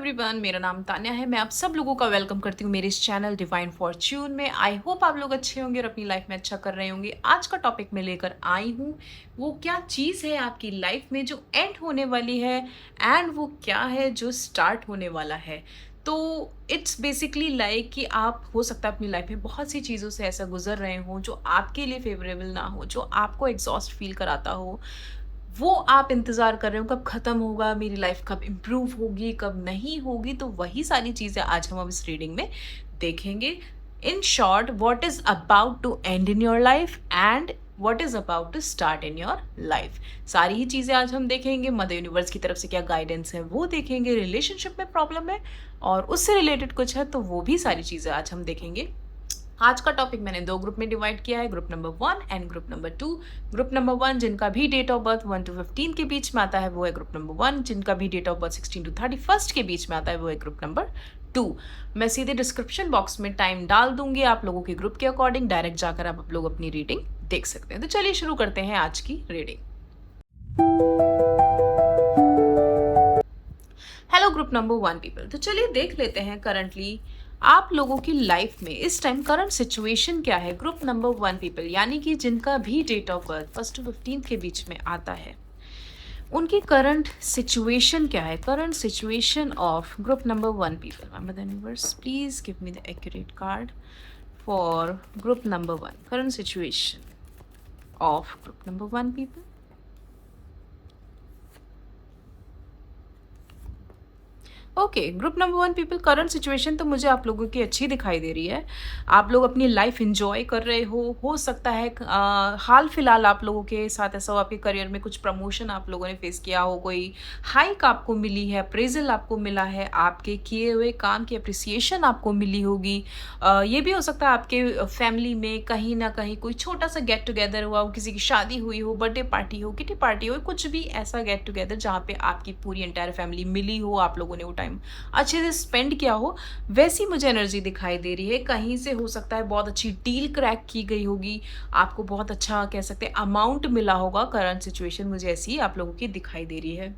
Everyone, मेरा नाम तान्या है। मैं आप सब लोगों का वेलकम करती हूँ मेरे इस चैनल डिवाइन फॉर्च्यून में। आई होप आप लोग अच्छे होंगे और अपनी लाइफ में अच्छा कर रहे होंगे। आज का टॉपिक मैं लेकर आई हूँ, वो क्या चीज़ है आपकी लाइफ में जो एंड होने वाली है, एंड वो क्या है जो स्टार्ट होने वाला है। तो इट्स बेसिकली लाइक कि आप हो सकता है अपनी लाइफ में बहुत सी चीज़ों से ऐसा गुजर रहे हो जो आपके लिए फेवरेबल ना हो, जो आपको एग्जॉस्ट फील कराता हो। वो आप इंतज़ार कर रहे हो कब ख़त्म होगा, मेरी लाइफ कब इम्प्रूव होगी, कब नहीं होगी। तो वही सारी चीज़ें आज हम अब इस रीडिंग में देखेंगे। In short, what is about to end in your life and what is about to start in your life. सारी ही चीज़ें आज हम देखेंगे। मदर यूनिवर्स की तरफ से क्या गाइडेंस है वो देखेंगे। रिलेशनशिप में प्रॉब्लम है और उससे रिलेटेड कुछ है तो वो भी सारी चीज़ें आज हम देखेंगे। आज का टॉपिक मैंने दो ग्रुप में डिवाइड किया है, group number 1 and group number 2। Group number 1 जिनका भी डेट ऑफ बर्थ 1 to 15 के बीच में आता है वो है ग्रुप नंबर 1। जिनका भी डेट ऑफ बर्थ 16 to 31 के बीच में आता है वो है ग्रुप नंबर 2। मैं सीधे डिस्क्रिप्शन बॉक्स में टाइम डाल दूंगी, आप लोगों के ग्रुप के अकॉर्डिंग डायरेक्ट जाकर आप लोग अपनी रीडिंग देख सकते हैं। तो चलिए शुरू करते हैं आज की reading. Hello group number 1 people, तो चलिए देख लेते हैं करंटली आप लोगों की लाइफ में इस टाइम करंट सिचुएशन क्या है। ग्रुप नंबर 1 पीपल यानी कि जिनका भी डेट ऑफ बर्थ 1 to 15 के बीच में आता है, उनकी करंट सिचुएशन क्या है। Current situation of group number 1 people. Mother universe please give me the accurate card for group number 1। Current situation of group number 1 people. Okay, group number 1 people, current situation तो मुझे आप लोगों की अच्छी दिखाई दे रही है। आप लोग अपनी लाइफ इंजॉय कर रहे हो सकता है हाल फिलहाल आप लोगों के साथ ऐसा हो आपके करियर में कुछ प्रमोशन आप लोगों ने फेस किया हो, कोई हाइक आपको मिली है, अप्रेजल आपको मिला है, आपके किए हुए काम की अप्रिसिएशन आपको मिली होगी। ये भी हो सकता है आपके फैमिली में कहीं ना कहीं कोई छोटा सा गेट टुगेदर हुआ हो, किसी की शादी हुई हो, बर्थडे पार्टी हो, किटी पार्टी हो, कुछ भी ऐसा गेट टुगेदर जहाँ पे आपकी पूरी एंटायर फैमिली मिली हो, आप लोगों ने टाइम अच्छे से स्पेंड किया हो, वैसी मुझे एनर्जी दिखाई दे रही है। कहीं से हो सकता है बहुत अच्छी डील क्रैक की गई होगी, आपको बहुत अच्छा कह सकते हैं अमाउंट मिला होगा। करंट सिचुएशन मुझे ऐसी आप लोगों की दिखाई दे रही है।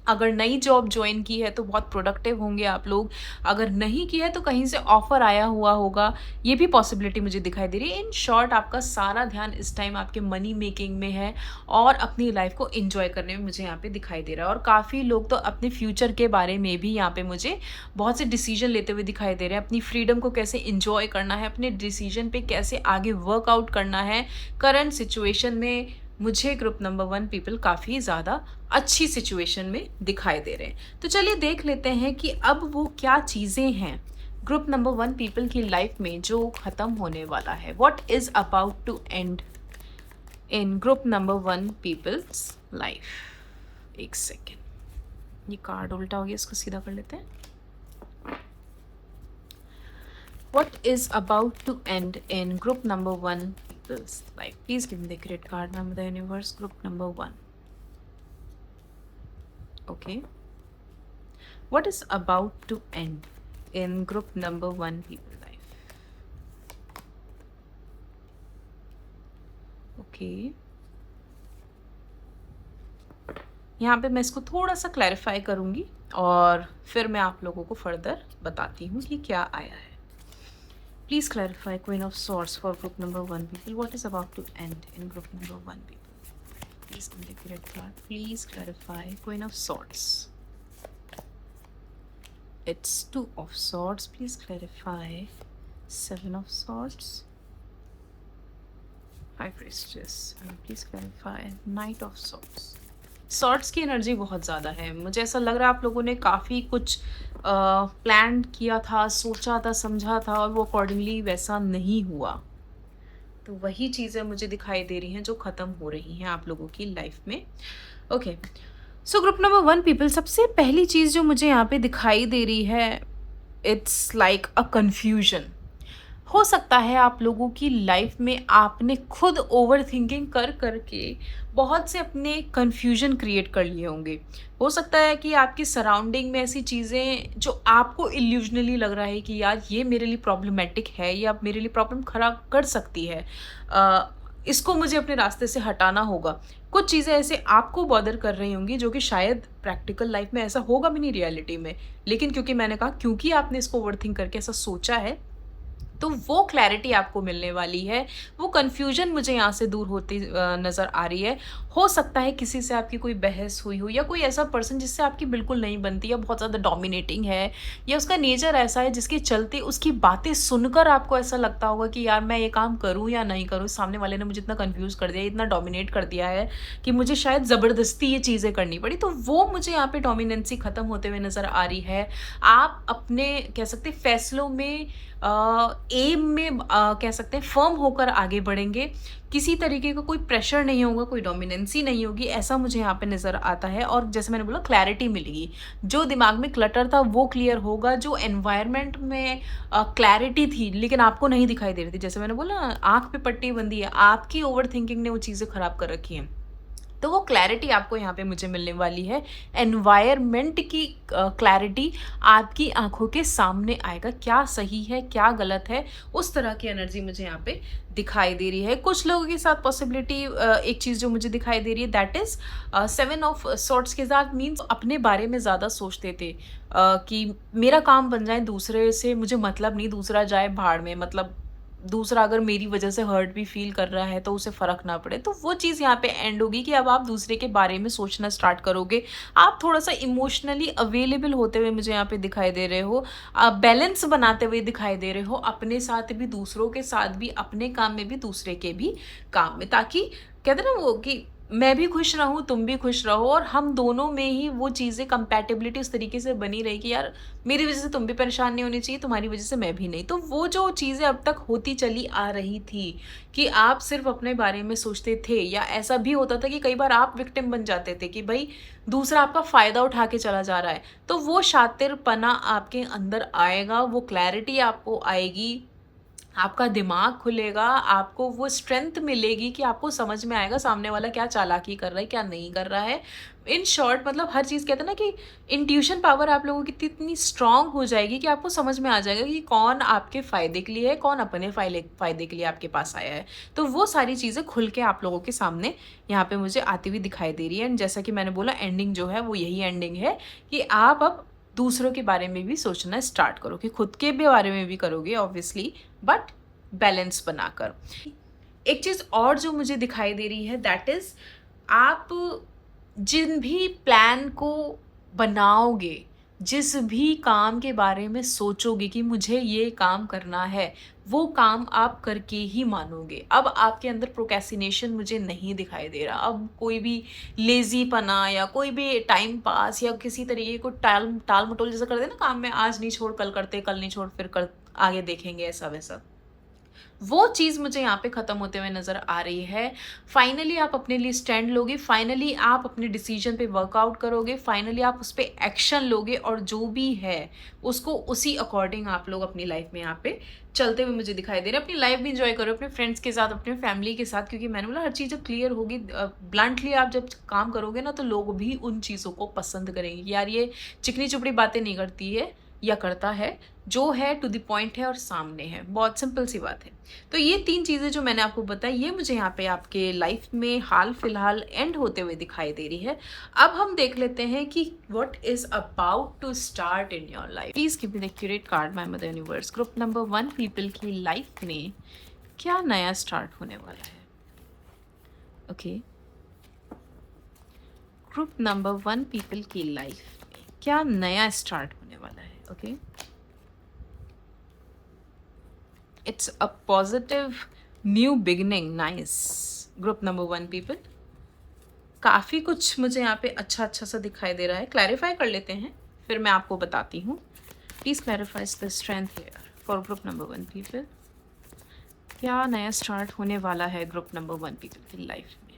अगर नई जॉब ज्वाइन की है तो बहुत प्रोडक्टिव होंगे आप लोग। अगर नहीं की है तो कहीं से ऑफर आया हुआ होगा, ये भी पॉसिबिलिटी मुझे दिखाई दे रही है। इन शॉर्ट, आपका सारा ध्यान इस टाइम आपके मनी मेकिंग में है और अपनी लाइफ को एंजॉय करने में मुझे यहाँ पे दिखाई दे रहा है। और काफ़ी लोग तो अपने फ्यूचर के बारे में भी यहाँ पे मुझे बहुत से डिसीजन लेते हुए दिखाई दे रहे हैं। अपनी फ्रीडम को कैसे इंजॉय करना है, अपने डिसीजन पे कैसे आगे वर्कआउट करना है। करंट सिचुएशन में मुझे ग्रुप नंबर 1 पीपल काफ़ी ज़्यादा अच्छी सिचुएशन में दिखाई दे रहे हैं। तो चलिए देख लेते हैं कि अब वो क्या चीज़ें हैं ग्रुप नंबर 1 पीपल की लाइफ में जो ख़त्म होने वाला है। What is about to end in group number 1 people's life. एक सेकेंड, ये कार्ड उल्टा हो गया, इसको सीधा कर लेते हैं। What is about to end in group number 1 people's life? Please give me the correct card number, the universe, group number 1. Okay. What is about to end in group number 1 people's life? Okay. यहाँ पे मैं इसको थोड़ा सा clarify करूँगी और फिर मैं आप लोगों को फर्दर बताती हूँ कि क्या आया है। Please clarify, Queen of Swords, for group number 1 people. What is about to end in group number 1 people? Please give me the correct card. Please clarify, Queen of Swords. It's 2 of Swords. Please clarify, 7 of Swords. High Priestess. And please clarify, Knight of Swords. Swords की energy बहुत ज़्यादा है। मुझे ऐसा लग रहा है आप लोगों ने काफ़ी कुछ प्लान किया था, सोचा था, समझा था और वो अकॉर्डिंगली वैसा नहीं हुआ। तो वही चीज़ें मुझे दिखाई दे रही हैं जो ख़त्म हो रही हैं आप लोगों की लाइफ में। Okay, so group number 1 people, सबसे पहली चीज़ जो मुझे यहाँ पे दिखाई दे रही है, इट्स लाइक अ कन्फ्यूजन। हो सकता है आप लोगों की लाइफ में आपने खुद ओवर थिंकिंग कर करके बहुत से अपने कन्फ्यूजन क्रिएट कर लिए होंगे। हो सकता है कि आपकी सराउंडिंग में ऐसी चीज़ें जो आपको इल्यूजनली लग रहा है कि यार ये मेरे लिए प्रॉब्लमेटिक है या मेरे लिए प्रॉब्लम खड़ा कर सकती है, इसको मुझे अपने रास्ते से हटाना होगा। कुछ चीज़ें ऐसे आपको बॉदर कर रही होंगी जो कि शायद प्रैक्टिकल लाइफ में ऐसा होगा भी नहीं रियलिटी में। लेकिन क्योंकि मैंने कहा क्योंकि आपने इसको ओवरथिंक करके ऐसा सोचा है, तो वो क्लैरिटी आपको मिलने वाली है, वो कन्फ्यूजन मुझे यहाँ से दूर होती नज़र आ रही है। हो सकता है किसी से आपकी कोई बहस हुई हो या कोई ऐसा पर्सन जिससे आपकी बिल्कुल नहीं बनती या बहुत ज़्यादा डोमिनेटिंग है या उसका नेचर ऐसा है जिसके चलते उसकी बातें सुनकर आपको ऐसा लगता होगा कि यार मैं ये काम करूँ या नहीं करूँ, सामने वाले ने मुझे इतना कन्फ्यूज़ कर दिया, इतना डोमिनेट कर दिया है कि मुझे शायद ज़बरदस्ती ये चीज़ें करनी पड़ी। तो वो मुझे यहाँ पे डोमिनेंसी ख़त्म होते हुए नज़र आ रही है। आप अपने कह सकते हैं फैसलों में एम में कह सकते हैं फर्म होकर आगे बढ़ेंगे। किसी तरीके का कोई प्रेशर नहीं होगा, कोई डोमिनेंसी नहीं होगी, ऐसा मुझे यहाँ पे नज़र आता है। और जैसे मैंने बोला क्लैरिटी मिलेगी, जो दिमाग में क्लटर था वो क्लियर होगा, जो एनवायरनमेंट में क्लैरिटी थी लेकिन आपको नहीं दिखाई दे रही थी, जैसे मैंने बोला आँख पे पट्टी बंधी है, आपकी ओवरथिंकिंग ने वो चीज़ें ख़राब कर रखी हैं। तो वो क्लैरिटी आपको यहाँ पे मुझे मिलने वाली है। एनवायरनमेंट की क्लैरिटी आपकी आँखों के सामने आएगा, क्या सही है, क्या गलत है, उस तरह की एनर्जी मुझे यहाँ पे दिखाई दे रही है। कुछ लोगों के साथ पॉसिबिलिटी एक चीज़ जो मुझे दिखाई दे रही है दैट इज़ 7 ऑफ सॉर्ट्स के साथ मीन्स अपने बारे में ज़्यादा सोचते थे कि मेरा काम बन जाए, दूसरे से मुझे मतलब नहीं, दूसरा जाए भाड़ में, मतलब दूसरा अगर मेरी वजह से हर्ट भी फील कर रहा है तो उसे फ़र्क ना पड़े। तो वो चीज़ यहाँ पे एंड होगी कि अब आप दूसरे के बारे में सोचना स्टार्ट करोगे। आप थोड़ा-सा इमोशनली अवेलेबल होते हुए मुझे यहाँ पे दिखाई दे रहे हो। बैलेंस बनाते हुए दिखाई दे रहे हो, अपने साथ भी, दूसरों के साथ भी, अपने काम में भी, दूसरे के भी काम में। ताकि कहते हैं ना वो कि मैं भी खुश रहूँ, तुम भी खुश रहो और हम दोनों में ही वो चीज़ें कंपैटिबिलिटी उस तरीके से बनी रही कि यार मेरी वज़ह से तुम भी परेशान नहीं होनी चाहिए, तुम्हारी वज़ह से मैं भी नहीं। तो वो जो चीज़ें अब तक होती चली आ रही थी कि आप सिर्फ़ अपने बारे में सोचते थे या ऐसा भी होता था कि कई बार आप विक्टिम बन जाते थे कि भई दूसरा आपका फ़ायदा उठा के चला जा रहा है। तो वो शातिरपना आपके अंदर आएगा, वो क्लैरिटी आपको आएगी, आपका दिमाग खुलेगा, आपको वो स्ट्रेंथ मिलेगी कि आपको समझ में आएगा सामने वाला क्या चालाकी कर रहा है, क्या नहीं कर रहा है। इन शॉर्ट मतलब हर चीज़ कहते हैं ना कि इंट्यूशन पावर आप लोगों की इतनी स्ट्रांग हो जाएगी कि आपको समझ में आ जाएगा कि कौन आपके फ़ायदे के लिए है, कौन अपने फ़ायदे के लिए आपके पास आया है। तो वो सारी चीज़ें खुल के आप लोगों के सामने यहाँ पे मुझे आती हुई दिखाई दे रही है। एंड जैसा कि मैंने बोला एंडिंग जो है वो यही एंडिंग है कि आप अब दूसरों के बारे में भी सोचना स्टार्ट करो, कि खुद के भी बारे में भी करोगे ऑब्वियसली, बट बैलेंस बनाकर। एक चीज़ और जो मुझे दिखाई दे रही है दैट इज़ आप जिन भी प्लान को बनाओगे, जिस भी काम के बारे में सोचोगे कि मुझे ये काम करना है, वो काम आप करके ही मानोगे। अब आपके अंदर प्रोक्रेस्टिनेशन मुझे नहीं दिखाई दे रहा। अब कोई भी लेज़ीपना या कोई भी टाइम पास या किसी तरीके को टाल-मटोल जैसा कर देना काम में, आज नहीं छोड़ कल करते, कल नहीं छोड़ फिर कल आगे देखेंगे, ऐसा-वैसा। वो चीज़ मुझे यहाँ पे ख़त्म होते हुए नज़र आ रही है। फाइनली आप अपने लिए स्टैंड लोगे, फाइनली आप अपने डिसीजन पे वर्कआउट करोगे, फाइनली आप उस पे एक्शन लोगे और जो भी है उसको उसी अकॉर्डिंग आप लोग अपनी लाइफ में यहाँ पे चलते हुए मुझे दिखाई दे रहे हैं। अपनी लाइफ भी एंजॉय करो अपने फ्रेंड्स के साथ, अपने फैमिली के साथ, क्योंकि मैंने बोला हर चीज़ जब क्लियर होगी ब्लंटली आप जब काम करोगे ना तो लोग भी उन चीज़ों को पसंद करेंगे कि यार ये चिकनी चुपड़ी बातें नहीं करती है या करता है, जो है टू द पॉइंट है और सामने है। बहुत सिंपल सी बात है। तो ये 3 चीज़ें जो मैंने आपको बताई ये मुझे यहाँ पे आपके लाइफ में हाल-फिलहाल एंड होते हुए दिखाई दे रही है। अब हम देख लेते हैं कि what is about to start in your life. Please give me the accurate card my mother universe. Group number 1 people की लाइफ में क्या नया स्टार्ट होने वाला है? ओके। ग्रुप नंबर 1 पीपल की लाइफ में क्या नया स्टार्ट होने वाला है? Okay. It's a positive new beginning. Nice. Group number 1 people. काफ़ी कुछ मुझे यहाँ पे अच्छा सा दिखाई दे रहा है। क्लैरिफाई कर लेते हैं, फिर मैं आपको बताती हूँ। Please clarify the strength here for group number 1 people. क्या नया स्टार्ट होने वाला है ग्रुप नंबर 1 पीपल की लाइफ में?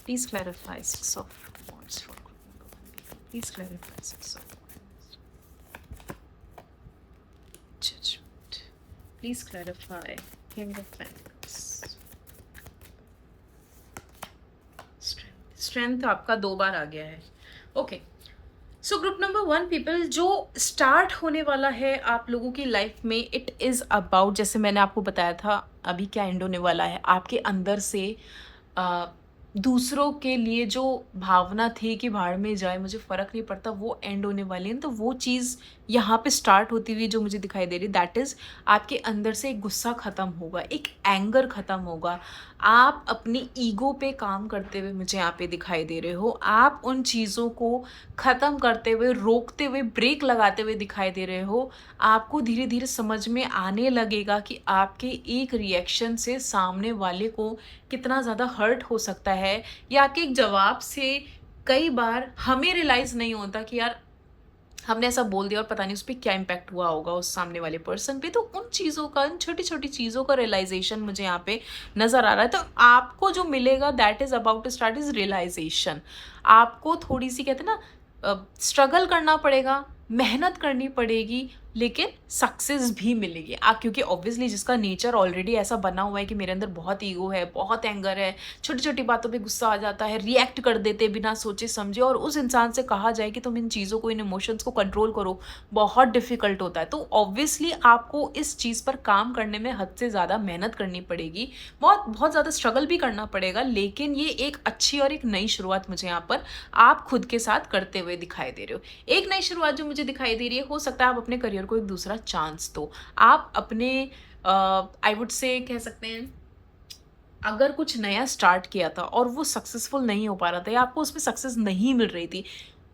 Please clarify 6 of wands for group number 1 people. Please clarify 6 of wands. Judgment. Please clarify King of Pentacles. Strength. Strength आपका 2 बार आ गया है। Okay, so group number 1 people, जो स्टार्ट होने वाला है आप लोगों की लाइफ में, इट इज़ अबाउट, जैसे मैंने आपको बताया था अभी क्या एंड होने वाला है, आपके अंदर से अ, दूसरों के लिए जो भावना थी कि भाड़ में जाए मुझे फ़र्क नहीं पड़ता, वो एंड होने वाली है। तो वो चीज़ यहाँ पे स्टार्ट होती हुई जो मुझे दिखाई दे रही, दैट इज़ आपके अंदर से एक गुस्सा ख़त्म होगा, एक एंगर ख़त्म होगा। आप अपनी ईगो पे काम करते हुए मुझे यहाँ पे दिखाई दे रहे हो। आप उन चीज़ों को ख़त्म करते हुए, रोकते हुए, ब्रेक लगाते हुए दिखाई दे रहे हो। आपको धीरे-धीरे समझ में आने लगेगा कि आपके एक रिएक्शन से सामने वाले को कितना ज़्यादा हर्ट हो सकता है, या आपके एक जवाब से कई बार हमें रियलाइज़ नहीं होता कि यार हमने ऐसा बोल दिया और पता नहीं उस पे क्या इम्पैक्ट हुआ होगा उस सामने वाले पर्सन पे। तो उन चीज़ों का, उन छोटी-छोटी चीज़ों का रियलाइज़ेशन मुझे यहाँ पे नज़र आ रहा है। तो आपको जो मिलेगा that is about to start is realisation. आपको थोड़ी-सी कहते हैं ना स्ट्रगल करना पड़ेगा, मेहनत करनी पड़ेगी, लेकिन सक्सेस भी मिलेगी। क्योंकि ऑब्वियसली जिसका नेचर ऑलरेडी ऐसा बना हुआ है कि मेरे अंदर बहुत ईगो है, बहुत एंगर है, छोटी-छोटी बातों पे गुस्सा आ जाता है, रिएक्ट कर देते बिना सोचे-समझे, और उस इंसान से कहा जाए कि तुम इन चीज़ों को, इन इमोशंस को कंट्रोल करो, बहुत डिफ़िकल्ट होता है। तो ऑब्वियसली आपको इस चीज़ पर काम करने में हद से ज़्यादा मेहनत करनी पड़ेगी, बहुत ज़्यादा स्ट्रगल भी करना पड़ेगा, लेकिन ये एक अच्छी और एक नई शुरुआत मुझे यहाँ पर आप खुद के साथ करते हुए दिखाई दे रहे हो। एक नई शुरुआत जो मुझे दिखाई दे रही है, हो सकता है आप अपने करियर को एक दूसरा चांस दो। आप अपने आई वुड से कह सकते हैं, अगर कुछ नया स्टार्ट किया था और वो सक्सेसफुल नहीं हो पा रहा था, या आपको उसमें सक्सेस नहीं मिल रही थी,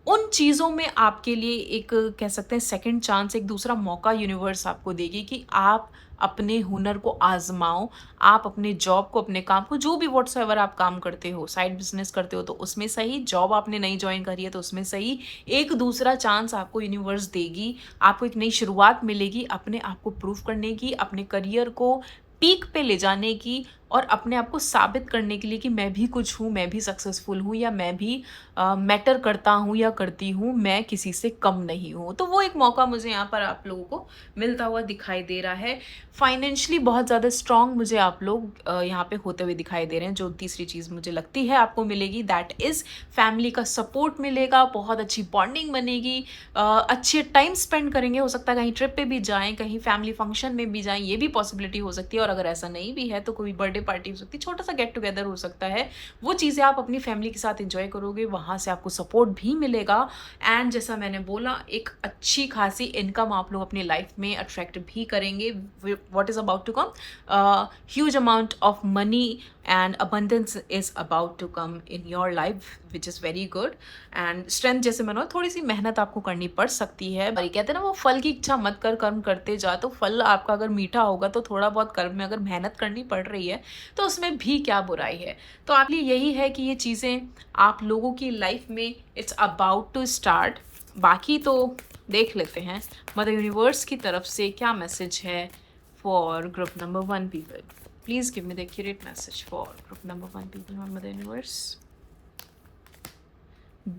उन चीज़ों में आपके लिए एक कह सकते हैं सेकंड चांस, एक दूसरा मौका यूनिवर्स आपको देगी कि आप अपने हुनर को आज़माओ, आप अपने जॉब को, अपने काम को, जो भी व्हाट्सएवर आप काम करते हो, साइड बिज़नेस करते हो तो उसमें सही, जॉब आपने नई जॉइन करी है तो उसमें सही, एक दूसरा चांस आपको यूनिवर्स देगी, आपको एक नई शुरुआत मिलेगी अपने आप को प्रूव करने की, अपने करियर को पीक पे ले जाने की, और अपने आप को साबित करने के लिए कि मैं भी कुछ हूँ, मैं भी सक्सेसफुल हूँ, या मैं भी मैटर करता हूँ या करती हूँ, मैं किसी से कम नहीं हूँ। तो वो एक मौका मुझे यहाँ पर आप लोगों को मिलता हुआ दिखाई दे रहा है। फाइनेंशियली बहुत ज़्यादा स्ट्रॉन्ग मुझे आप लोग यहाँ पे होते हुए दिखाई दे रहे हैं। जो तीसरी चीज़ मुझे लगती है आपको मिलेगी, दैट इज़ फैमिली का सपोर्ट मिलेगा, बहुत अच्छी बॉन्डिंग बनेगी, अच्छे टाइम स्पेंड करेंगे, हो सकता है कहीं ट्रिप पे भी जाएँ, कहीं फैमिली फंक्शन में भी जाएँ, ये भी पॉसिबिलिटी हो सकती है। और अगर ऐसा नहीं भी है तो कोई बर्थडे पार्टी हो सकती है, छोटा-सा गेट टुगेदर हो सकता है। वो चीज़ें आप अपनी फैमिली के साथ एन्जॉय करोगे, वहाँ से आपको सपोर्ट भी मिलेगा, एंड जैसा मैंने बोला, एक अच्छी खासी इनकम आप लोग अपनी लाइफ में अट्रैक्ट भी करेंगे। What is about to come, huge amount of money and abundance is about to come in your life, which is very good। And strength, जैसे मैंने थोड़ी सी मेहनत आपको करनी पड़ सकती है, और ये कहते हैं ना, वो फल की इच्छा मत कर, कर्म करते जा। तो फल आपका अगर मीठा होगा तो थोड़ा बहुत कर्म में अगर मेहनत करनी पड़ रही है तो उसमें भी क्या बुराई है। तो आपके लिए यही है कि ये चीज़ें आप लोगों की लाइफ में इट्स अबाउट टू स्टार्ट। बाकी तो देख लेते हैं मदर यूनिवर्स की तरफ से क्या मैसेज है for group number 1 people. Please give me the accurate message for group number 1 people, Mother Universe.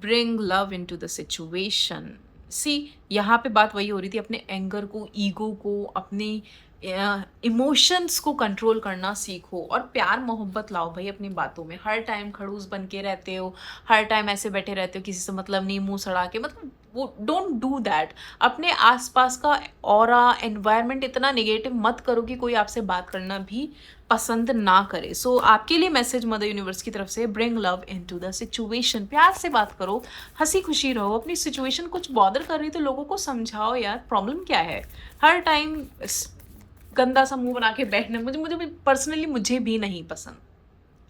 Bring love into the situation. See, यहाँ पे बात वही हो रही थी, अपने एंगर को, ईगो को, अपने इमोशंस को कंट्रोल करना सीखो, और प्यार मोहब्बत लाओ भाई अपनी बातों में। हर टाइम खड़ूस बन के रहते हो, हर टाइम ऐसे बैठे रहते हो किसी से मतलब नहीं, मुंह सड़ा के, मतलब वो डोंट डू दैट। अपने आसपास का ऑरा, एनवायरनमेंट इतना नेगेटिव मत करो कि कोई आपसे बात करना भी पसंद ना करे। सो आपके लिए मैसेज मदर यूनिवर्स की तरफ से, bring love into the situation. प्यार से बात करो, हंसी खुशी रहो, अपनी सिचुएशन कुछ बॉदर कर रही तो लोगों को समझाओ यार प्रॉब्लम क्या है। हर टाइम गंदा सा मुंह बना के बैठना मुझे पर्सनली मुझे भी नहीं पसंद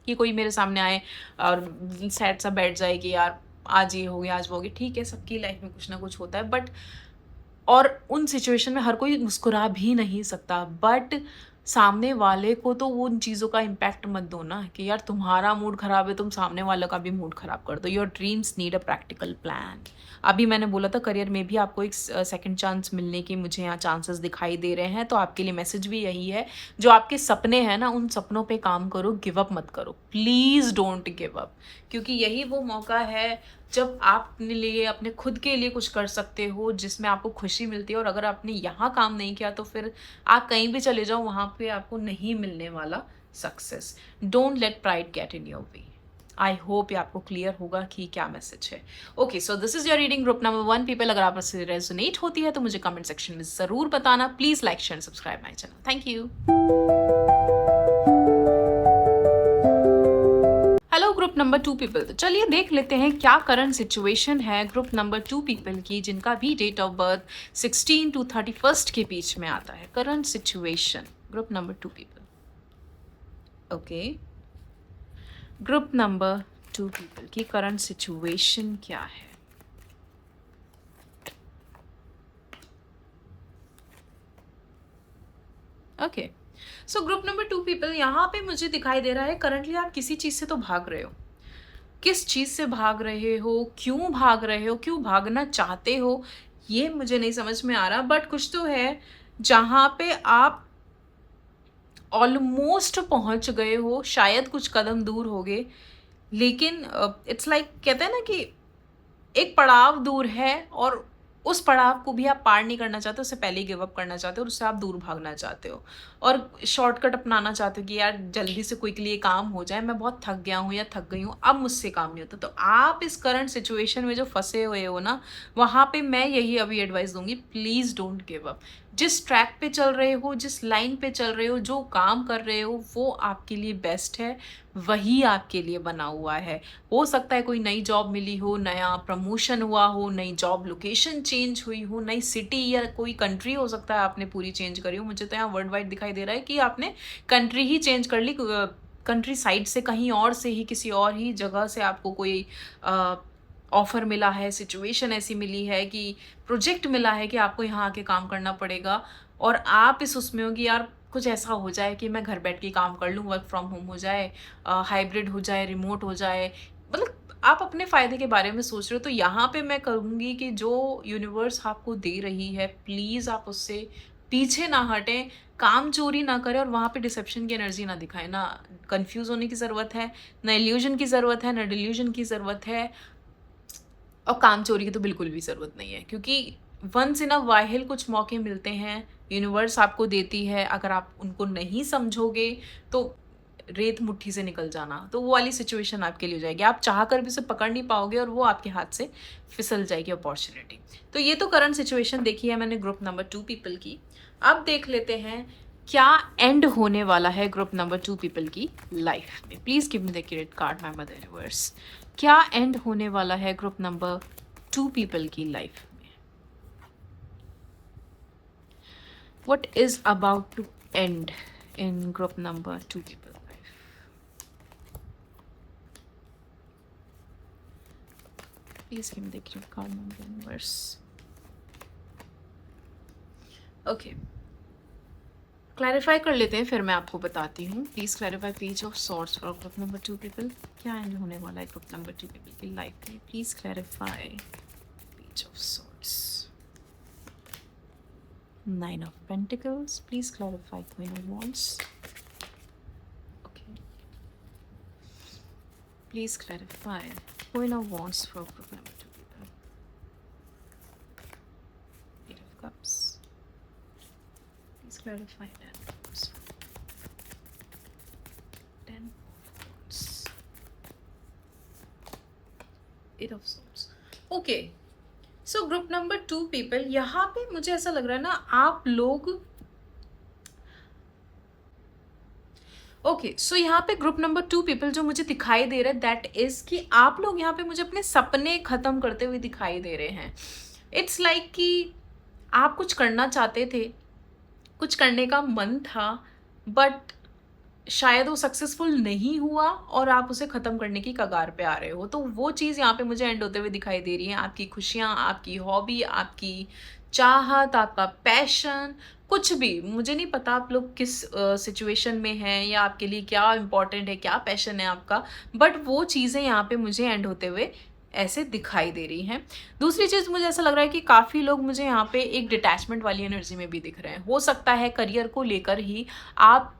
कि कोई मेरे सामने आए और सैड सा बैठ जाए कि यार आज ये हो गया, आज वो हो गया। ठीक है, सबकी लाइफ में कुछ ना कुछ होता है, बट और उन सिचुएशन में हर कोई मुस्कुरा भी नहीं सकता, बट सामने वाले को तो उन चीज़ों का इम्पैक्ट मत दो ना कि यार तुम्हारा मूड ख़राब है, तुम सामने वाले का भी मूड ख़राब कर दो। Your dreams need a practical plan. अभी मैंने बोला था करियर में भी आपको एक सेकंड चांस मिलने की मुझे यहाँ चांसेस दिखाई दे रहे हैं। तो आपके लिए मैसेज भी यही है, जो आपके सपने हैं ना, उन सपनों पे काम करो, गिव अप मत करो, प्लीज़ डोंट गिव अप। क्योंकि यही वो मौका है जब आप अपने लिए, अपने खुद के लिए कुछ कर सकते हो जिसमें आपको खुशी मिलती है। और अगर आपने यहाँ काम नहीं किया तो फिर आप कहीं भी चले जाओ, वहाँ पे आपको नहीं मिलने वाला success. Don't let pride get in your way. I hope ये आपको क्लियर होगा कि क्या मैसेज है। Okay, so this is your reading group number 1 people. अगर आप इससे रेजोनेट होती है तो मुझे कमेंट सेक्शन में ज़रूर बताना। Please like share subscribe my channel. Thank you. Hello group number 2 people. तो चलिए देख लेते हैं क्या करंट सिचुएशन है ग्रुप नंबर 2 पीपल की, जिनका भी डेट ऑफ बर्थ 16 to 31 के बीच में आता है। Current situation group number 2 people. Okay, group number 2 people की करंट सिचुएशन क्या है? Okay, so group number 2 people, यहाँ पे मुझे दिखाई दे रहा है करंटली आप किसी चीज़ से तो भाग रहे हो। किस चीज़ से भाग रहे हो, क्यों भाग रहे हो, क्यों भागना चाहते हो, ये मुझे नहीं समझ में आ रहा। बट कुछ तो है जहाँ पे आप ऑलमोस्ट पहुंच गए हो, शायद कुछ कदम दूर हो गए, लेकिन इट्स लाइक कहते हैं ना कि एक पड़ाव दूर है और उस पड़ाव को भी आप पार नहीं करना चाहते, उससे पहले ही गिव अप करना चाहते हो और उससे आप दूर भागना चाहते हो और शॉर्टकट अपनाना चाहते हो कि यार जल्दी से क्विकली ये काम हो जाए, मैं बहुत थक गया हूँ या थक गई हूँ, अब मुझसे काम नहीं होता। तो आप इस करंट सिचुएशन में जो फंसे हुए हो ना, वहाँ पे मैं यही अभी एडवाइस दूंगी, प्लीज़ डोंट गिव अप। जिस ट्रैक पे चल रहे हो, जिस लाइन पे चल रहे हो, जो काम कर रहे हो, वो आपके लिए बेस्ट है, वही आपके लिए बना हुआ है। हो सकता है कोई नई जॉब मिली हो, नया प्रमोशन हुआ हो, नई जॉब लोकेशन चेंज हुई हो, नई सिटी या कोई कंट्री हो सकता है आपने पूरी चेंज करी हो। मुझे तो यहाँ वर्ल्ड वाइड दिखाई दे रहा है कि आपने कंट्री ही चेंज कर ली, कंट्री साइड से कहीं और से ही, किसी और ही जगह से आपको कोई ऑफ़र मिला है, सिचुएशन ऐसी मिली है कि प्रोजेक्ट मिला है कि आपको यहाँ आके काम करना पड़ेगा और आप इस उसमें हो कि यार कुछ ऐसा हो जाए कि मैं घर बैठ के काम कर लूँ, वर्क फ्रॉम होम हो जाए, हाइब्रिड हो जाए, रिमोट हो जाए। मतलब आप अपने फ़ायदे के बारे में सोच रहे हो। तो यहाँ पे मैं कहूँगी कि जो यूनिवर्स आपको दे रही है, प्लीज़ आप उससे पीछे ना हटें, काम चोरी ना करें और वहाँ पे डिसेप्शन की एनर्जी ना दिखाएं। ना कन्फ्यूज़ होने की ज़रूरत है, ना इल्यूजन की ज़रूरत है, ना डिल्यूजन की ज़रूरत है और काम चोरी की तो बिल्कुल भी ज़रूरत नहीं है, क्योंकि वंस इन अ वाइल कुछ मौके मिलते हैं, यूनिवर्स आपको देती है। अगर आप उनको नहीं समझोगे तो रेत मुट्ठी से निकल जाना, तो वो वाली सिचुएशन आपके लिए हो जाएगी। आप चाह कर भी उसे पकड़ नहीं पाओगे और वो आपके हाथ से फिसल जाएगी अपॉर्चुनिटी। तो ये तो करंट सिचुएशन देखी है मैंने ग्रुप नंबर 2 पीपल की। अब देख लेते हैं क्या एंड होने वाला है ग्रुप नंबर 2 पीपल की लाइफ में। Please give me the credit card my mother universe. क्या एंड होने वाला है ग्रुप नंबर 2 पीपल की लाइफ में? What is about to end in group number 2 people life? Please give me the credit card number universe. Okay. Clarify कर लेते हैं, फिर मैं आपको बताती हूँ। Please clarify page of swords for group number 2 people. क्या एंड होने वाला है ग्रुप नंबर 2 पीपल की लाइफ में? Please clarify page of swords. 9 of Pentacles. Please clarify Queen of Wands. Okay. Please clarify Queen of Wands for group number 2 people. 8 of Cups. Please clarify that. 10 of Wands. 8 of Swords. Okay. So group number 2 people, यहाँ पे मुझे ऐसा लग रहा है ना, आप लोग ओके, सो यहाँ पे ग्रुप नंबर 2 पीपल जो मुझे दिखाई दे रहा है, दैट इज कि आप लोग यहाँ पे मुझे अपने सपने खत्म करते हुए दिखाई दे रहे हैं। इट्स लाइक कि आप कुछ करना चाहते थे, कुछ करने का मन था, बट शायद वो सक्सेसफुल नहीं हुआ और आप उसे ख़त्म करने की कगार पे आ रहे हो। तो वो चीज़ यहाँ पे मुझे एंड होते हुए दिखाई दे रही है। आपकी खुशियाँ, आपकी हॉबी, आपकी चाहत, आपका पैशन, कुछ भी, मुझे नहीं पता आप लोग किस सिचुएशन में हैं या आपके लिए क्या इम्पोर्टेंट है, क्या पैशन है आपका, बट वो चीज़ें यहाँ पे मुझे एंड होते हुए ऐसे दिखाई दे रही हैं। दूसरी चीज़ मुझे ऐसा लग रहा है कि काफ़ी लोग मुझे यहाँ पे एक डिटैचमेंट वाली एनर्जी में भी दिख रहे हैं। हो सकता है करियर को लेकर ही आप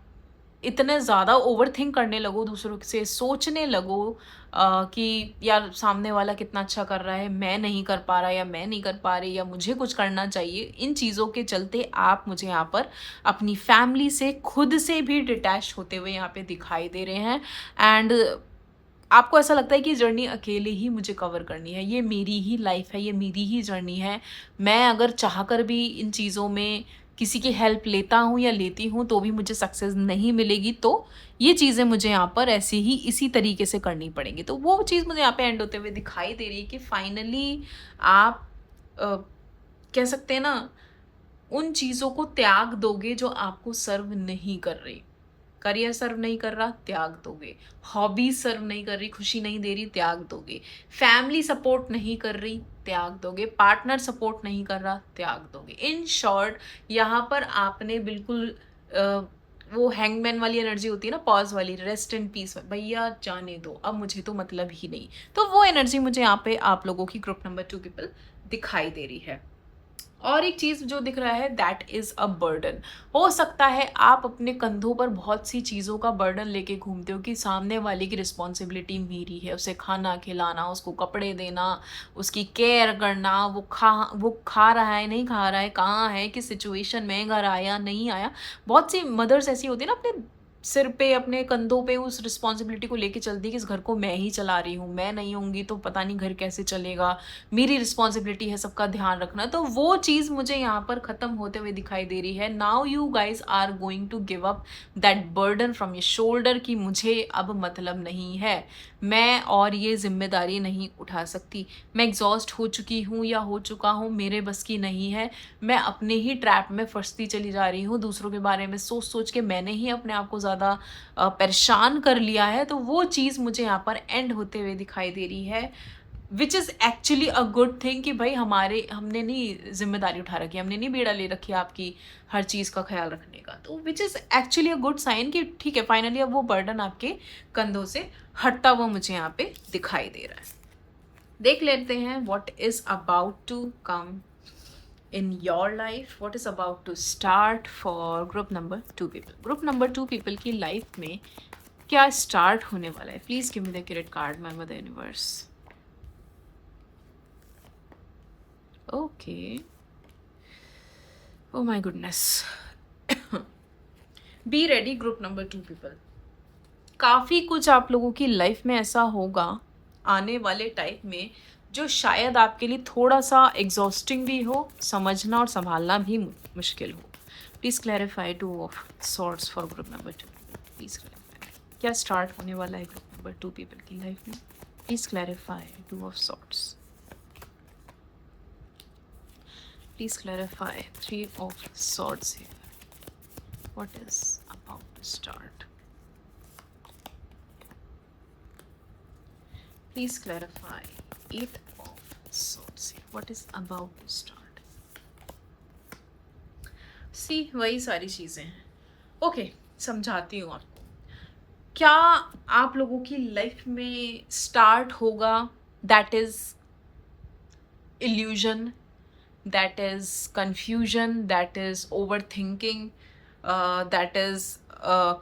इतने ज़्यादा ओवरथिंक करने लगो, दूसरों से सोचने लगो कि यार सामने वाला कितना अच्छा कर रहा है, मैं नहीं कर पा रहा या मैं नहीं कर पा रही या मुझे कुछ करना चाहिए। इन चीज़ों के चलते आप मुझे यहाँ पर अपनी फैमिली से, खुद से भी डिटैच होते हुए यहाँ पे दिखाई दे रहे हैं। एंड आपको ऐसा लगता है कि जर्नी अकेले ही मुझे कवर करनी है, ये मेरी ही लाइफ है, ये मेरी ही जर्नी है। मैं अगर चाहकर भी इन चीज़ों में किसी की हेल्प लेता हूँ या लेती हूँ तो भी मुझे सक्सेस नहीं मिलेगी, तो ये चीज़ें मुझे यहाँ पर ऐसे ही इसी तरीके से करनी पड़ेंगी। तो वो चीज़ मुझे यहाँ पे एंड होते हुए दिखाई दे रही है कि फाइनली आप कह सकते हैं ना, उन चीज़ों को त्याग दोगे जो आपको सर्व नहीं कर रही। करियर सर्व नहीं कर रहा, त्याग दोगे। हॉबीज सर्व नहीं कर रही, खुशी नहीं दे रही, त्याग दोगे। फैमिली सपोर्ट नहीं कर रही, त्याग दोगे। पार्टनर सपोर्ट नहीं कर रहा, त्याग दोगे। इन शॉर्ट, यहाँ पर आपने बिल्कुल वो हैंगमैन वाली एनर्जी होती है ना, पॉज वाली, रेस्ट एंड पीस, भैया जाने दो, अब मुझे तो मतलब ही नहीं। तो वो एनर्जी मुझे यहाँ पे आप लोगों की ग्रुप नंबर 2 पीपल दिखाई दे रही है। और एक चीज़ जो दिख रहा है, दैट इज़ अ बर्डन। हो सकता है आप अपने कंधों पर बहुत सी चीज़ों का बर्डन लेके घूमते हो कि सामने वाले की रिस्पॉन्सिबिलिटी मेरी है, उसे खाना खिलाना, उसको कपड़े देना, उसकी केयर करना, वो खा रहा है नहीं खा रहा है, कहाँ है, किस सिचुएशन में, घर आया नहीं आया। बहुत सी मदर्स ऐसी होती है ना, अपने सिर पे, अपने कंधों पे उस रिस्पॉन्सिबिलिटी को लेके चलती है कि इस घर को मैं ही चला रही हूँ, मैं नहीं होंगी तो पता नहीं घर कैसे चलेगा, मेरी रिस्पॉन्सिबिलिटी है सबका ध्यान रखना। तो वो चीज़ मुझे यहाँ पर ख़त्म होते हुए दिखाई दे रही है। Now you guys are going to give up that burden from your shoulder कि मुझे अब मतलब नहीं है, मैं और ये जिम्मेदारी नहीं उठा सकती, मैं एग्जॉस्ट हो चुकी हूँ या हो चुका हूँ, मेरे बस की नहीं है, मैं अपने ही ट्रैप में फंसती चली जा रही हूँ, दूसरों के बारे में सोच सोच के मैंने ही अपने आप को ज़्यादा परेशान कर लिया है। तो वो चीज़ मुझे यहाँ पर एंड होते हुए दिखाई दे रही है, विच is actually a good thing कि भाई हमने नहीं जिम्मेदारी उठा रखी, हमने नहीं बीड़ा ले रखी आपकी हर चीज़ का ख्याल रखने का। तो which is actually a good sign कि ठीक है, फाइनली अब वो बर्डन आपके कंधों से हटता हुआ मुझे यहाँ पे दिखाई दे रहा है। देख लेते हैं what is about to come in your life, what is about to start for group number 2 people. Group number 2 people की लाइफ में क्या स्टार्ट होने वाला है? Please give me the accurate card, my mother universe. Okay, oh my goodness, be ready group number 2 people. काफ़ी कुछ आप लोगों की लाइफ में ऐसा होगा आने वाले टाइम में जो शायद आपके लिए थोड़ा सा एग्जॉस्टिंग भी हो, समझना और संभालना भी मुश्किल हो। Please clarify 2 of swords for group number 2। Please clarify क्या स्टार्ट होने वाला है ग्रुप नंबर 2 पीपल की लाइफ में। Please clarify 2 of swords. Please clarify 3 of swords here. What is about to start? Please clarify 8 of swords. What is about to start? See, वही सारी चीज़ें हैं। ओके, समझाती हूँ आपको। क्या आप लोगों की लाइफ में स्टार्ट होगा that is illusion, that is confusion, that is over thinking, that is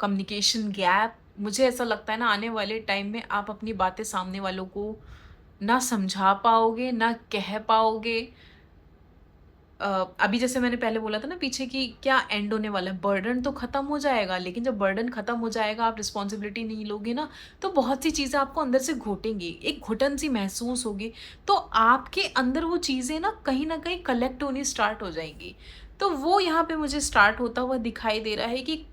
communication gap. मुझे ऐसा लगता है ना, आने वाले टाइम में आप अपनी बातें सामने वालों को ना समझा पाओगे, ना कह पाओगे। अभी जैसे मैंने पहले बोला था ना पीछे कि क्या एंड होने वाला है, बर्डन तो ख़त्म हो जाएगा, लेकिन जब बर्डन ख़त्म हो जाएगा, आप रिस्पॉन्सिबिलिटी नहीं लोगे ना, तो बहुत सी चीज़ें आपको अंदर से घोटेंगी, एक घुटन सी महसूस होगी। तो आपके अंदर वो चीज़ें ना कहीं कलेक्ट होनी स्टार्ट हो जाएंगी। तो वो यहाँ पे मुझे स्टार्ट होता हुआ दिखाई दे रहा है कि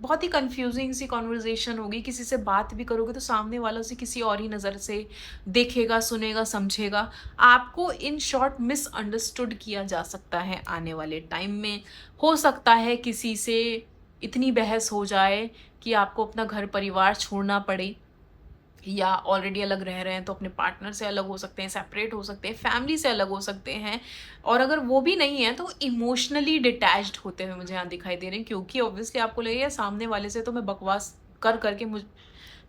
बहुत ही कंफ्यूजिंग सी कॉन्वर्जेशन होगी। किसी से बात भी करोगे तो सामने वाला उसे किसी और ही नज़र से देखेगा, सुनेगा, समझेगा। आपको इन शॉर्ट मिसअंडरस्टूड किया जा सकता है आने वाले टाइम में। हो सकता है किसी से इतनी बहस हो जाए कि आपको अपना घर परिवार छोड़ना पड़े, या ऑलरेडी अलग रह रहे हैं तो अपने पार्टनर से अलग हो सकते हैं, सेपरेट हो सकते हैं, फैमिली से अलग हो सकते हैं। और अगर वो भी नहीं है तो इमोशनली डिटैच्ड होते हुए मुझे यहाँ दिखाई दे रहे हैं, क्योंकि ऑब्वियसली आपको लगेगा सामने वाले से तो मैं बकवास कर करके मुझ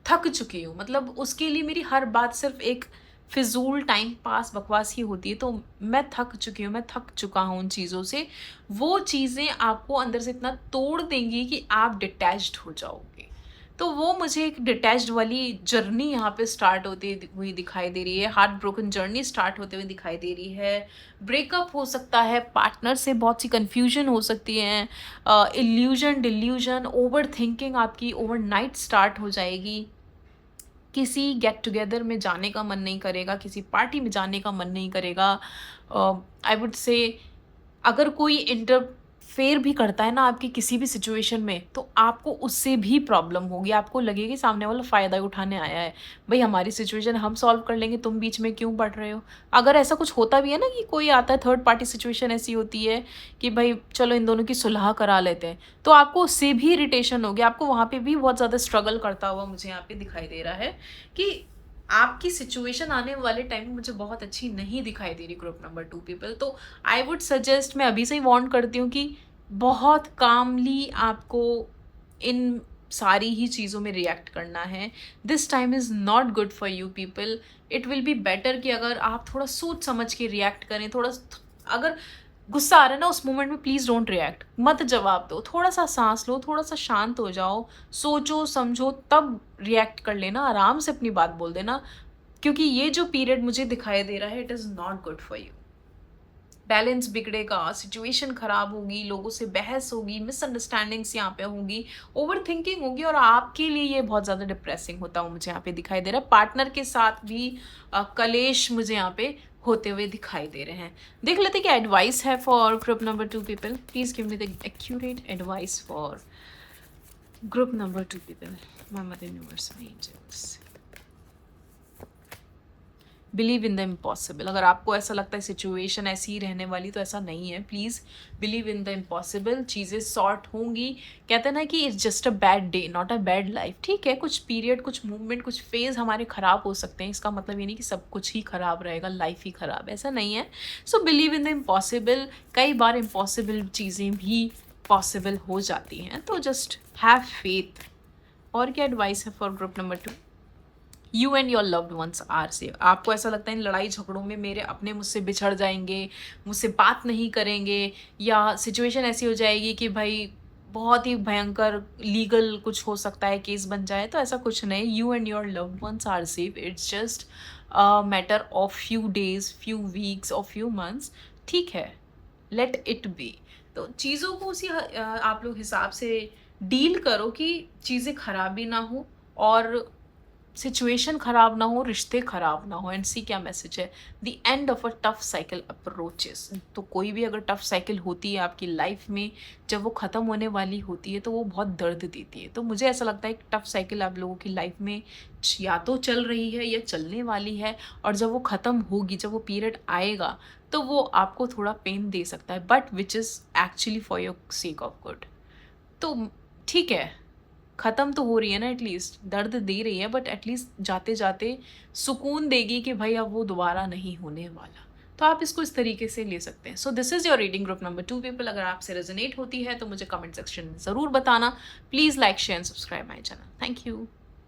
थक चुकी हूँ। मतलब उसके लिए मेरी हर बात सिर्फ एक फिजूल टाइम पास बकवास ही होती है। तो मैं थक चुकी हूँ, मैं थक चुका हूँ उन चीज़ों से। वो चीज़ें आपको अंदर से इतना तोड़ देंगी कि आप डिटैच्ड हो जाओगे। तो वो मुझे एक डिटैच्ड वाली जर्नी यहाँ पे स्टार्ट होती हुई दिखाई दे रही है, हार्ट ब्रोकन जर्नी स्टार्ट होते हुए दिखाई दे रही है। ब्रेकअप हो सकता है, पार्टनर से बहुत सी कन्फ्यूजन हो सकती है, इल्यूजन, डिल्यूजन, ओवर थिंकिंग आपकी ओवरनाइट स्टार्ट हो जाएगी किसी गेट टुगेदर में जाने का मन नहीं करेगा, किसी पार्टी में जाने का मन नहीं करेगा। आई वुड से अगर कोई इंटरफेयर भी करता है ना आपकी किसी भी सिचुएशन में, तो आपको उससे भी प्रॉब्लम होगी। आपको लगेगा कि सामने वाला फ़ायदा उठाने आया है। भई हमारी सिचुएशन हम सॉल्व कर लेंगे, तुम बीच में क्यों पड़ रहे हो? अगर ऐसा कुछ होता भी है ना कि कोई आता है, थर्ड पार्टी सिचुएशन ऐसी होती है कि भई चलो इन दोनों की सुलह करा लेते हैं, तो आपको उससे भी इरिटेशन होगी। आपको वहाँ पे भी बहुत ज़्यादा स्ट्रगल करता हुआ मुझे यहाँ पे दिखाई दे रहा है कि आपकी सिचुएशन आने वाले टाइम में मुझे बहुत अच्छी नहीं दिखाई दे रही ग्रुप नंबर 2 पीपल। तो आई वुड सजेस्ट, मैं अभी से ही वार्न करती हूँ कि बहुत कामली आपको इन सारी ही चीज़ों में रिएक्ट करना है। This time is not good for you people. It will be better कि अगर आप थोड़ा सोच समझ के रिएक्ट करें। थोड़ा अगर गुस्सा आ रहा है ना, उस मोमेंट में प्लीज़ डोंट रिएक्ट, मत जवाब दो, थोड़ा सा सांस लो, थोड़ा सा शांत हो जाओ, सोचो समझो, तब रिएक्ट कर लेना, आराम से अपनी बात बोल देना। क्योंकि ये जो पीरियड मुझे दिखाई दे रहा है, it is not good for you. Balance बिगड़ेगा, सिचुएशन खराब होगी, लोगों से बहस होगी, मिसअंडरस्टैंडिंग्स यहाँ पे होंगी, ओवर थिंकिंग होगी, और आपके लिए ये बहुत ज़्यादा डिप्रेसिंग होता हुआ मुझे यहाँ पे दिखाई दे रहा है। पार्टनर के साथ भी कलेश मुझे यहाँ पे होते हुए दिखाई दे रहे हैं। देख लेते क्या एडवाइस है for group number 2 people. Please give me the accurate advice for group number 2 people. My mother universe, my angels, believe in the impossible. अगर आपको ऐसा लगता है सिचुएशन ऐसी ही रहने वाली, तो ऐसा नहीं है। Please believe in the impossible. चीज़ें सॉर्ट होंगी। कहते हैं ना कि it's just a bad day not a bad life. ठीक है, कुछ पीरियड, कुछ मूवमेंट, कुछ फेज़ हमारे ख़राब हो सकते हैं। इसका मतलब ये नहीं कि सब कुछ ही ख़राब रहेगा, लाइफ ही ख़राब, ऐसा नहीं है। So believe in the impossible. कई बार इम्पॉसिबल चीज़ें भी पॉसिबल हो जाती हैं, तो जस्ट हैव फेथ। और क्या एडवाइस है for group number 2? You and your loved ones are safe. आपको ऐसा लगता है इन लड़ाई झगड़ों में मेरे अपने मुझसे बिछड़ जाएंगे, मुझसे बात नहीं करेंगे, या सिचुएशन ऐसी हो जाएगी कि भाई बहुत ही भयंकर लीगल कुछ हो सकता है, केस बन जाए, तो ऐसा कुछ नहीं। You and your loved ones are safe. It's just matter of few days, few weeks और फ्यू मंथ्स। ठीक है, लेट इट बी। तो चीज़ों को उसी आप लोग हिसाब से डील करो कि चीज़ें खराब भी ना हो और सिचुएशन खराब ना हो, रिश्ते खराब ना हो। एंड सी क्या मैसेज है, the end of a tough cycle approaches. तो कोई भी अगर टफ साइकिल होती है आपकी लाइफ में, जब वो ख़त्म होने वाली होती है तो वो बहुत दर्द देती है। तो मुझे ऐसा लगता है कि टफ साइकिल आप लोगों की लाइफ में या तो चल रही है या चलने वाली है, और जब वो ख़त्म होगी, जब वो पीरियड आएगा, तो वो आपको थोड़ा पेन दे सकता है, but which is actually for your sake of good. तो ठीक है, ख़त्म तो हो रही है ना, एटलीस्ट दर्द दे रही है, बट एटलीस्ट जाते जाते सुकून देगी कि भाई अब वो दोबारा नहीं होने वाला। तो आप इसको इस तरीके से ले सकते हैं। So this is your reading group number 2 people. अगर आपसे रेजोनेट होती है तो मुझे कमेंट सेक्शन में ज़रूर बताना। Please like, share and subscribe my channel. Thank you.